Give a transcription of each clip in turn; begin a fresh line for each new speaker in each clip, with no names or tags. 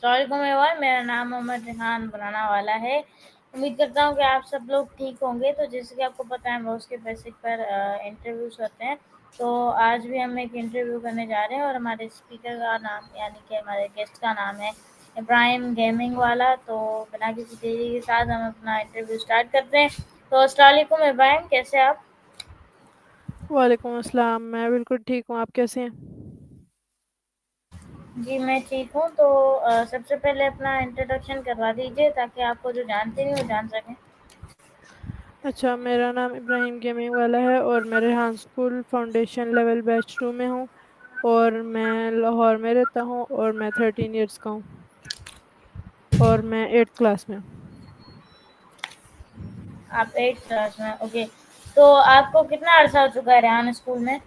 अस्सलामुअलैकुम एवरीवन, मेरा नाम मोहम्मद रिहान बनाना वाला है। उम्मीद करता हूँ कि आप सब लोग ठीक होंगे। तो जैसे कि आपको पता है, रोज़ के बेसिक पर इंटरव्यूज़ होते हैं। तो आज भी हम एक इंटरव्यू करने जा रहे हैं और हमारे स्पीकर का नाम यानी कि हमारे गेस्ट का नाम है इब्राहिम गेमिंग वाला। तो बिना किसी देरी के साथ हम अपना इंटरव्यू स्टार्ट करते हैं। तो अस्सलामुअलैकुम इब्राहिम, कैसे हैं आप?
वालेकुम अस्सलाम। मैं बिल्कुल ठीक हूँ। आप कैसे हैं?
जी, मैं ठीक हूँ। तो सबसे पहले अपना इंट्रोडक्शन करवा दीजिए ताकि आपको जो जानते नहीं वो जान सकें।
अच्छा, मेरा नाम इब्राहिम गेमिंग वाला है और मैं Rehan school foundation level batch 2 में हूँ। और मैं लाहौर में रहता हूँ और मैं 13 ईयर्स का हूँ और मैं 8th क्लास में हूँ।
आप 8th क्लास में, ओके। तो आपको कितना अर्सा हो चुका है रेहान स्कूल में?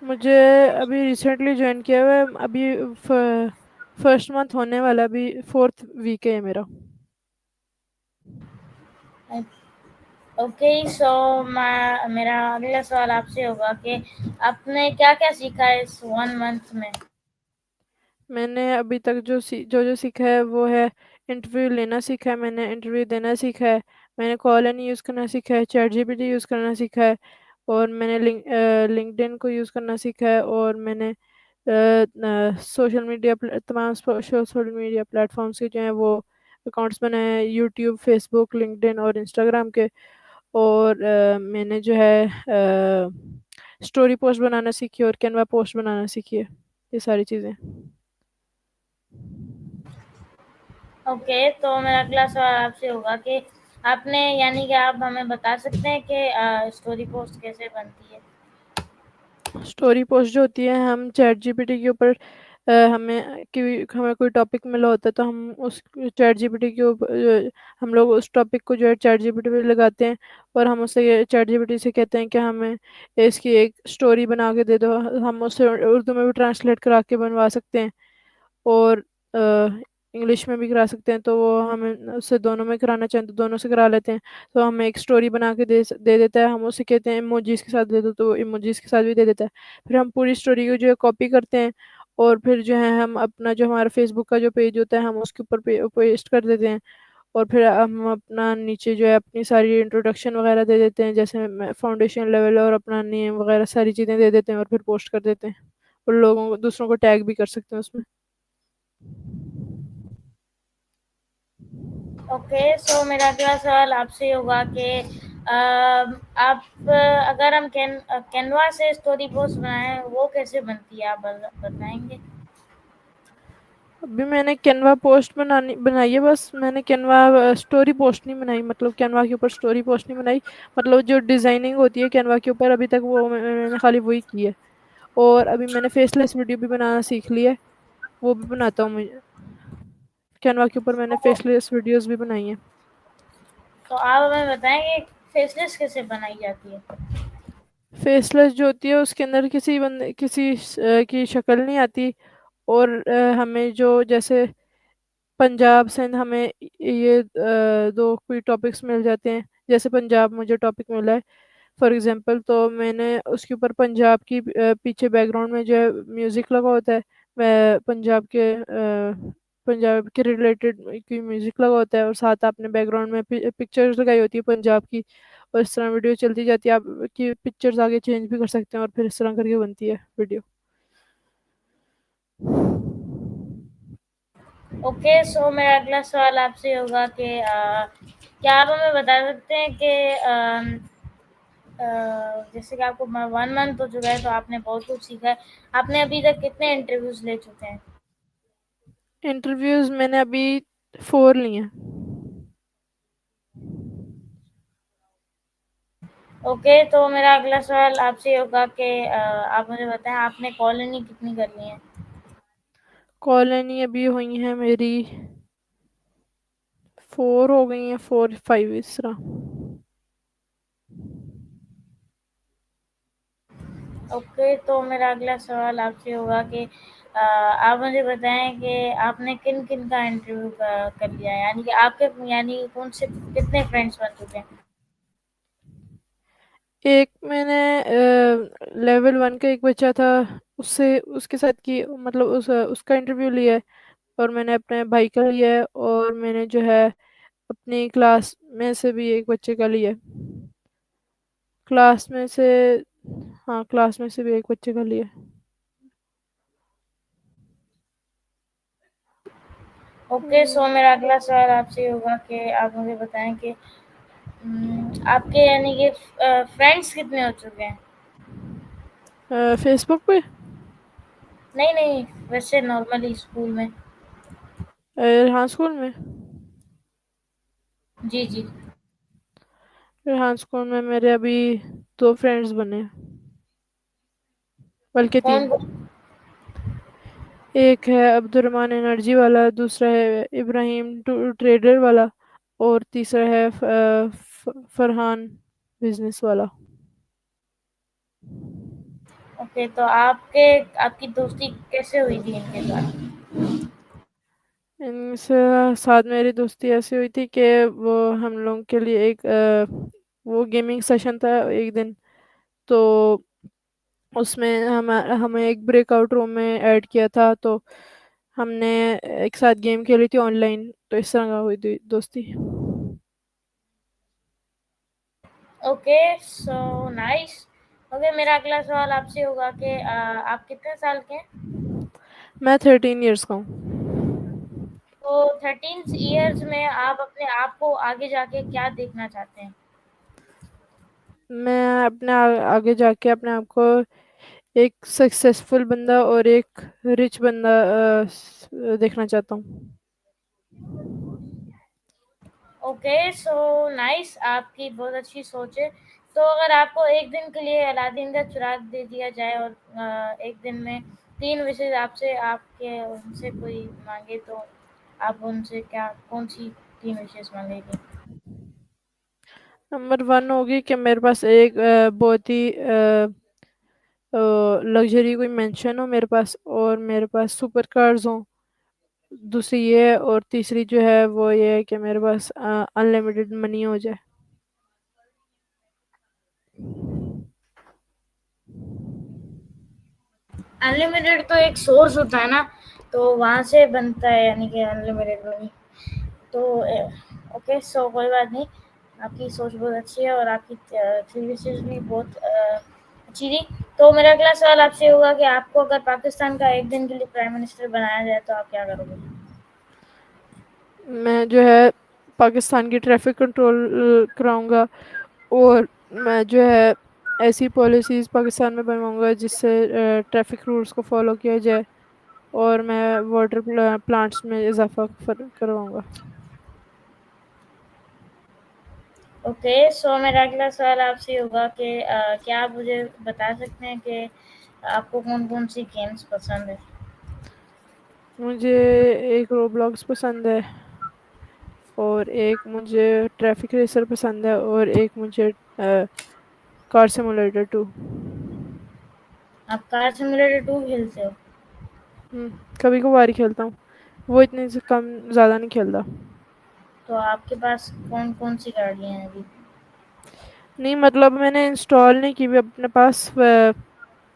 मुझे अभी रिसेंटली ज्वाइन किया हुआ है। अभी फर्स्ट मंथ होने वाला, अभी 4th वीक है मेरा।
ओके, सो मेरा अगला सवाल आपसे होगा कि आपने क्या क्या सीखा है इस 1 मंथ में?
मैंने अभी तक जो जो सीखा है वो है इंटरव्यू लेना सीखा है, मैंने इंटरव्यू देना सीखा है, मैंने कॉल एन यूज़ करना सीखा है, चैट जीपीटी यूज़ करना सीखा है, और मैंने लिंक्डइन को यूज़ करना सीखा है, और मैंने सोशल मीडिया तमाम सोशल मीडिया प्लेटफॉर्म्स के जो हैं वो अकाउंट्स बनाए हैं, यूट्यूब, फेसबुक, लिंक्डइन और इंस्टाग्राम के। और मैंने जो है स्टोरी पोस्ट बनाना सीखी और कैनवा पोस्ट बनाना सीखी है, ये सारी चीज़ें।
ओके, तो मेरा अगला सवाल आपसे होगा कि आपने यानी कि आप हमें बता सकते हैं कि स्टोरी पोस्ट कैसे बनती है?
स्टोरी पोस्ट जो होती है, हम चैट जीपीटी के ऊपर हमें कोई टॉपिक मिला होता है तो हम उस चैट जीपीटी के ऊपर हम लोग उस टॉपिक को जो है चैट जीपीटी पे लगाते हैं। और हम उससे चैट जीपीटी से कहते हैं कि हमें इसकी एक स्टोरी बना के दे दो। हम उससे उर्दू में भी ट्रांसलेट करा के बनवा सकते हैं और इंग्लिश में भी करा सकते हैं। तो वो हमें उससे दोनों में कराना चाहें तो दोनों से करा लेते हैं। तो हमें एक स्टोरी बना के दे देता है। हम उसे कहते हैं इमोजीज के साथ दे दो, तो वो इमोजीज के साथ भी दे देता है। फिर हम पूरी स्टोरी को जो है कॉपी करते हैं और फिर जो है हम अपना जो हमारा फेसबुक का जो पेज होता है हम उसके ऊपर पेस्ट कर देते हैं। और फिर हम अपना नीचे जो है अपनी सारी इंट्रोडक्शन वगैरह दे देते हैं, जैसे फाउंडेशन लेवल, और अपना नेम वगैरह सारी चीज़ें दे देते हैं और फिर पोस्ट कर देते हैं। और लोगों को, दूसरों को टैग भी कर सकते हैं उसमें।
ओके, सो मेरा अगला सवाल आपसे होगा कि आप अगर हम कैनवा से स्टोरी पोस्ट बनाएं वो कैसे बनती है, आप बताएंगे?
अभी मैंने कैनवा पोस्ट बनाई है, बस मैंने कैनवा स्टोरी पोस्ट नहीं बनाई, मतलब कैनवा के ऊपर स्टोरी पोस्ट नहीं बनाई। मतलब जो डिजाइनिंग होती है कैनवा के ऊपर, अभी तक वो मैंने खाली वही की है। और अभी मैंने फेसलेस वीडियो भी बनाना सीख लिया है, वो भी बनाता हूँ मुझे। कैनवा के ऊपर मैंने
तो,
फेसलेस वीडियोस भी बनाई है।
तो आप हमें बताएंगे फेसलेस कैसे बनाई जाती है?
फेसलेस जो होती है उसके अंदर की शक्ल नहीं आती। और हमें जो जैसे पंजाब सिंध, हमें ये दो कोई टॉपिक्स मिल जाते हैं। जैसे पंजाब मुझे टॉपिक मिला है फॉर एग्जांपल, तो मैंने उसके ऊपर पंजाब की पीछे बैकग्राउंड में जो है म्यूजिक लगा होता है। मैं पंजाब के रिलेटेड की म्यूजिक लगा होता है और साथ आपने बैकग्राउंड में पिक्चर्स लगाई होती है पंजाब की। और इस तरह वीडियो चलती जाती है, आप की पिक्चर्स आगे चेंज भी कर सकते हैं और फिर इस तरह करके बनती है वीडियो।
ओके, सो मेरा अगला सवाल आपसे होगा कि क्या आप हमें बता सकते हैं कि जैसे कि आपको 1 मंथ हो चुका है तो आपने बहुत कुछ सीखा है। आपने अभी तक कितने इंटरव्यूज ले चुके हैं?
इंटरव्यूज मैंने अभी 4 लिए हैं।
ओके, तो मेरा अगला सवाल आपसे होगा कि आप मुझे बताएं आपने कॉलोनी कितनी कर ली है?
कॉलोनी अभी हुई है मेरी 4 हो गई हैं, 4 5 इस तरह।
ओके, तो मेरा अगला सवाल आपसे होगा कि आप मुझे बताएं कि आपने किन किन का इंटरव्यू कर लिया है, यानी कि आपके यानी कौन से कितने फ्रेंड्स बन चुके हैं?
एक मैंने लेवल 1 का एक बच्चा था, उससे उसके साथ की मतलब उसका इंटरव्यू लिया है। और मैंने अपने भाई का लिया है, और मैंने जो है अपनी क्लास में से भी एक बच्चे का लिया है। क्लास में से, हाँ क्लास में से भी एक बच्चे का लिया है।
ओके,
हम्म,
सो मेरा अगला सवाल आपसे ये होगा कि आप मुझे बताएं कि आपके यानी कि फ्रेंड्स कितने हो चुके हैं?
फेसबुक पे।
नहीं नहीं, वैसे नॉर्मली स्कूल में।
हाँ स्कूल में।
जी जी।
हाँ स्कूल में मेरे अभी 2 फ्रेंड्स बने हैं, बल्कि
कौन
3।
कौन?
एक है अब्दुलरहमान एनर्जी वाला, दूसरा है इब्राहिम ट्रेडर वाला, और तीसरा है फरहान बिजनेस वाला।
ओके, तो आपकी दोस्ती कैसे हुई थी इनके साथ?
इनसे साथ मेरी दोस्ती ऐसी हुई थी कि वो हम लोग के लिए एक वो गेमिंग सेशन था एक दिन। तो उसमें हम हमें एक ब्रेकआउट रूम में ऐड किया था, तो हमने एक साथ गेम खेली थी ऑनलाइन, तो इस तरह का हुई थी दोस्ती।
Okay, so nice. ओके, मेरा अगला सवाल आपसे होगा कि आप कितने साल के हैं?
मैं 13 ईयर्स का हूँ।
तो 13 ईयर्स में आप अपने आप को आगे जाके क्या देखना चाहते हैं?
मैं अपने आगे जाके अपने आप को एक सक्सेसफुल बंदा और एक रिच बंदा देखना चाहता हूँ।
ओके, सो नाइस, आपकी बहुत अच्छी सोच है। तो अगर आपको एक दिन के लिए अलादीन का चिराग दे दिया जाए और एक दिन में 3 विशेष आपसे आपके उनसे कोई मांगे, तो आप उनसे क्या कौन सी 3 विशेष मांगेंगे?
नंबर 1 होगी कि मेरे पास एक बहुत ही लग्जरी कोई मेंशन हो मेरे पास, और मेरे पास सुपर कार्स हो। दूसरी ये है, और तीसरी जो है वो ये है कि मेरे पास अनलिमिटेड मनी हो जाए।
अनलिमिटेड तो एक सोर्स होता है ना, तो वहां से बनता है यानी कि अनलिमिटेड मनी। तो ओके, सो कोई बात नहीं। आपकी सोच बहुत अच्छी है और आपकी 3 विशेष भी बहुत अच्छी थी। तो मेरा अगला सवाल आपसे होगा कि आपको अगर पाकिस्तान का एक दिन के लिए प्राइम मिनिस्टर बनाया जाए तो आप क्या करोगे?
मैं जो है पाकिस्तान की ट्रैफिक कंट्रोल कराऊंगा, और मैं जो है ऐसी पॉलिसीज़ पाकिस्तान में बनवाऊंगा जिससे ट्रैफिक रूल्स को फॉलो किया जाए, और मैं वाटर प्लांट्स में इजाफा करवाऊंगा।
ओके, सो मेरा अगला सवाल आपसे होगा कि क्या आप मुझे बता सकते हैं कि आपको कौन कौन सी गेम्स पसंद है?
मुझे एक रोब्लॉक्स पसंद है, और एक मुझे ट्रैफिक रेसर पसंद है, और एक मुझे कार सिमुलेटर 2।
आप कार सिमुलेटर 2 खेलते हो?
कभी कभार ही खेलता हूँ, वो इतने से कम ज़्यादा नहीं खेलता।
तो आपके पास कौन कौन सी गाड़ियां हैं अभी?
नहीं मतलब मैंने इंस्टॉल नहीं की भी अपने पास,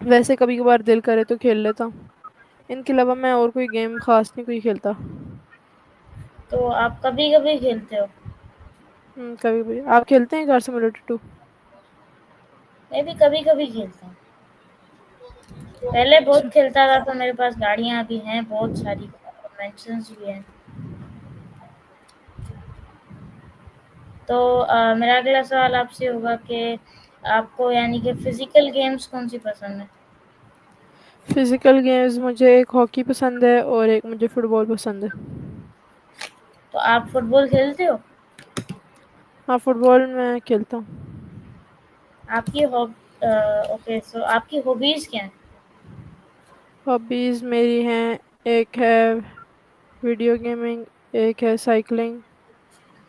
वैसे कभी कभार दिल करे तो खेल लेता हूँ। इनके अलावा मैं और कोई गेम खास नहीं कोई खेलता।
तो आप कभी कभी खेलते हो?
कभी कभी। आप खेलते हैं कार सिमुलेटर 2?
मैं भी कभी कभी खेलता हूँ। पहले बहुत
अच्छा।
खेलता था, तो मेरे पास गाड़ियां भी हैं बहुत सारी, मेंशंस भी हैं। तो मेरा अगला सवाल आपसे होगा कि आपको यानी कि फिजिकल गेम्स कौन सी पसंद है?
फिजिकल गेम्स मुझे एक हॉकी पसंद है, और एक मुझे फुटबॉल पसंद है।
तो आप फुटबॉल खेलते हो?
हाँ फुटबॉल मैं खेलता हूँ।
आपकी हॉब ओके, सो आपकी हॉबीज क्या हैं?
हॉबीज मेरी हैं, एक है वीडियो गेमिंग, एक है साइकिलिंग,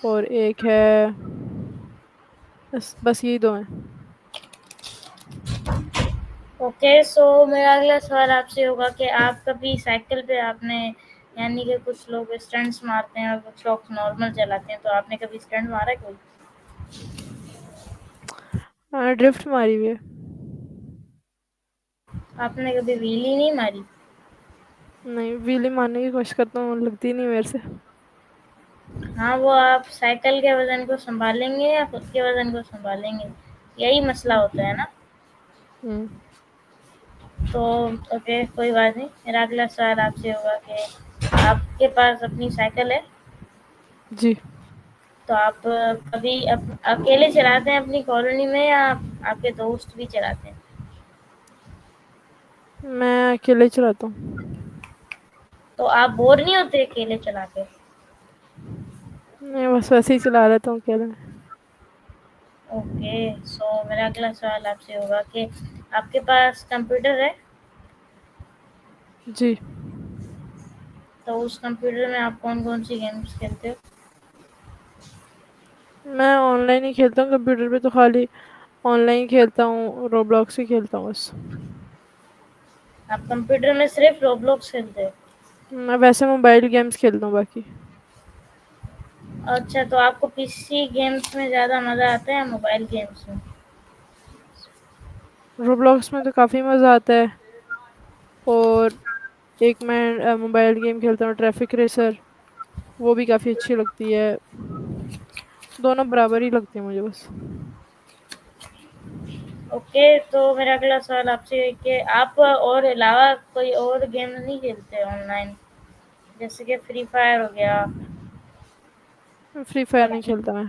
और एक है, बस यही 2 हैं।
ओके, सो मेरा अगला सवाल आपसे होगा कि आप कभी साइकिल पे आपने यानी कि कुछ लोग स्टंट्स मारते हैं और कुछ लोग नॉर्मल चलाते हैं, तो आपने कभी स्टंट मारा है कोई?
हाँ ड्रिफ्ट मारी हुई है।
आपने कभी व्हीली नहीं मारी?
नहीं, व्हीली मारने की कोशिश करता हूँ, लगती नहीं मेरे से।
हाँ, वो आप साइकिल के वज़न को सँभालेंगे या खुद के वज़न को सँभालेंगे? यही मसला होता है
हम्म।
ना?
हम्म।
तो ओके, कोई बात नहीं। मेरा अगला सवाल आपसे होगा कि आपके पास अपनी साइकिल है,
जी।
तो आप कभी अकेले चलाते हैं अपनी कॉलोनी में या आपके दोस्त भी चलाते हैं?
मैं अकेले ही चलाता हूँ।
तो आप बोर नहीं होते अकेले चला के?
मैं बस वैसे ही चला लेता हूँ अकेले।
ओके, सो मेरा अगला सवाल आपसे होगा कि आपके पास कंप्यूटर है,
जी।
तो उस कंप्यूटर में आप कौन-कौन सी गेम्स खेलते हो?
मैं ऑनलाइन ही खेलता हूँ, कंप्यूटर पे तो खाली ऑनलाइन खेलता हूँ, रोब्लॉक्स ही खेलता हूँ बस।
आप कंप्यूटर में सिर्फ़ रोब्लॉक्स खेलते हो?
मैं वैसे मोबाइल गेम्स खेलता हूँ बाकी।
अच्छा, तो आपको पीसी गेम्स में ज़्यादा मज़ा आता है या मोबाइल गेम्स में?
रोब्लॉक्स में तो काफ़ी मज़ा आता है। और एक मैं मोबाइल गेम खेलता हूँ, ट्रैफिक रेसर, वो भी काफ़ी अच्छी लगती है। दोनों बराबर ही लगते हैं मुझे बस।
ओके, तो मेरा अगला सवाल आपसे है कि आप और अलावा कोई और गेम नहीं खेलते ऑनलाइन? जैसे कि फ्री फायर हो गया,
फ्री फायर नहीं
पबजी
खेलता मैं।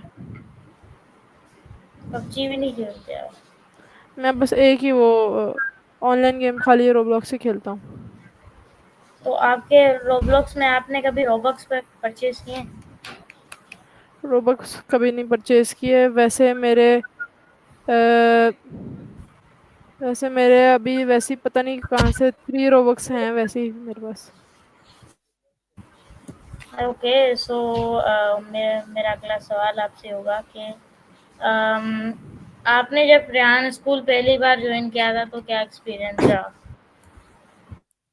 पबजी भी नहीं खेलते आप?
मैं बस एक ही वो ऑनलाइन गेम खाली रोब्लॉक्स ही खेलता हूँ।
तो आपके रोब्लॉक्स में आपने कभी रोबक्स परचेज़ किए हैं?
रोबक्स कभी नहीं परचेज किए। अ, वैसे मेरे अभी वैसे ही पता नहीं कहाँ से 3 रोबक्स हैं वैसे ही मेरे पास।
ओके, सो मेरा अगला सवाल आपसे होगा कि अम, आपने जब रेहान स्कूल पहली बार ज्वाइन किया था तो क्या एक्सपीरियंस रहा?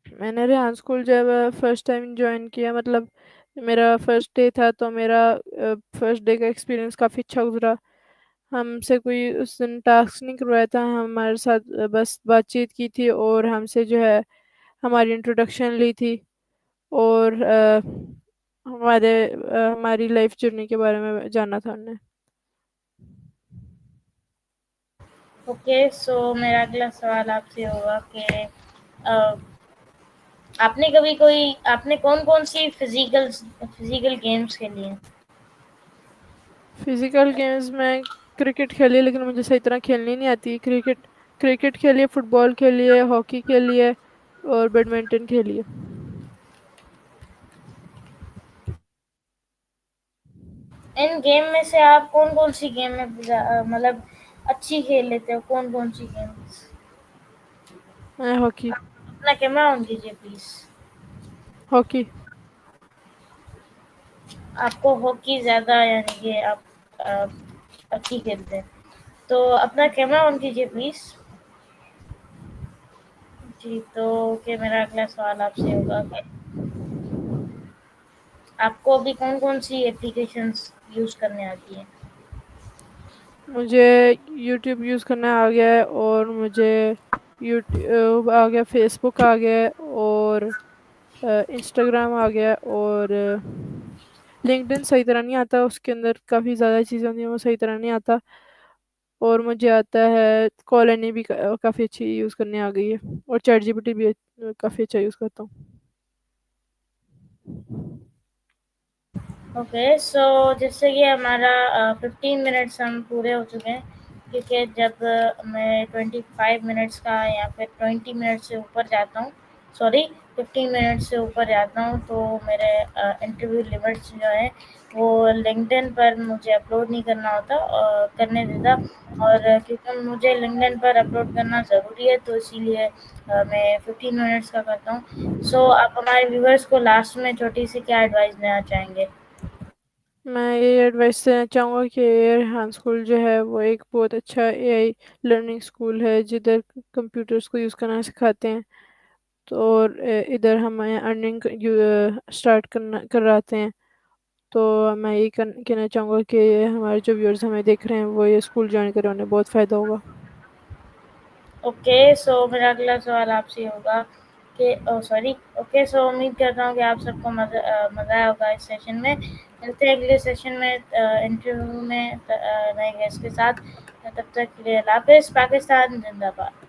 मैंने रेहान स्कूल जब फर्स्ट टाइम ज्वाइन किया, मतलब मेरा फर्स्ट डे था, तो मेरा फर्स्ट डे का एक्सपीरियंस काफ़ी अच्छा गुजरा। हमसे कोई उस दिन टास्क नहीं करवाया था, हमारे साथ बस बातचीत की थी और हमसे जो है हमारी इंट्रोडक्शन ली थी। और हमारी लाइफ जर्नी के बारे में जाना था उन्हें।
ओके, सो मेरा अगला सवाल आपसे होगा कि अ, आपने कौन-कौन सी फिजिकल गेम्स खेली हैं?
फिजिकल गेम्स में क्रिकेट खेली, लेकिन मुझे सही तरह खेलनी नहीं आती क्रिकेट। क्रिकेट खेलिए, फुटबॉल खेलिए, हॉकी खेलिए और बैडमिंटन खेलिए।
इन गेम में से आप कौन-कौन सी गेम में मतलब अच्छी खेल लेते हो? कौन-कौन सी गेम्स?
मैं हॉकी।
अपना कैमरा ऑन कीजिए प्लीज़।
हॉकी।
आपको हॉकी ज़्यादा यानी कि आप अ, अच्छी खेलते हैं। तो अपना कैमरा ऑन कीजिए प्लीज़। जी, तो कि मेरा अगला सवाल आपसे होगा कि आपको अभी कौन-कौन सी एप्लीकेशंस यूज़ करने आती हैं?
मुझे यूट्यूब यूज़ करना आ गया है, और मुझे यूट्यूब आ गया, फेसबुक आ गया है, और इंस्टाग्राम आ गया, और लिंक्डइन सही तरह नहीं आता, उसके अंदर काफ़ी ज़्यादा चीज़ें होती हैं, वो सही तरह नहीं आता। और मुझे आता है कॉलोनी भी काफ़ी अच्छी यूज़ करने आ गई है। और चैट जीपीटी भी काफ़ी अच्छा यूज़ करता हूँ।
ओके, सो जैसे कि हमारा 15 मिनट्स हम पूरे हो चुके हैं, क्योंकि जब मैं 25 मिनट्स का या फिर 20 मिनट से ऊपर जाता हूँ, सॉरी 15 मिनट से ऊपर जाता हूँ, तो मेरे इंटरव्यू लिमिट्स जो है वो लिंक्डइन पर मुझे अपलोड नहीं करना होता करने देता। और क्योंकि मुझे लिंक्डइन पर अपलोड करना ज़रूरी है, तो इसीलिए मैं 15 मिनट्स का करता हूँ। सो आप हमारे व्यूअर्स को लास्ट में छोटी सी क्या एडवाइस देना चाहेंगे?
मैं ये एडवाइस देना चाहूँगा कि एयर हान स्कूल जो है वो एक बहुत अच्छा एआई लर्निंग स्कूल है, जिधर कंप्यूटर्स को यूज़ करना सिखाते हैं। तो और इधर हमें अर्निंग स्टार्ट करना कराते हैं। तो मैं यही कहना चाहूँगा कि हमारे जो व्यूअर्स हमें देख रहे हैं वो ये स्कूल ज्वाइन करें, उन्हें बहुत फ़ायदा होगा।
ओके, सो मेरा अगला सवाल आपसे होगा के सॉरी ओके, सो उम्मीद करता हूँ कि आप सबको मज़ा आया होगा इस सेशन में। मिलते हैं अगले सेशन में इंटरव्यू में नए गेस्ट के साथ। तब तक के लिए अल्लाह हाफ़िज़। पाकिस्तान ज़िंदाबाद।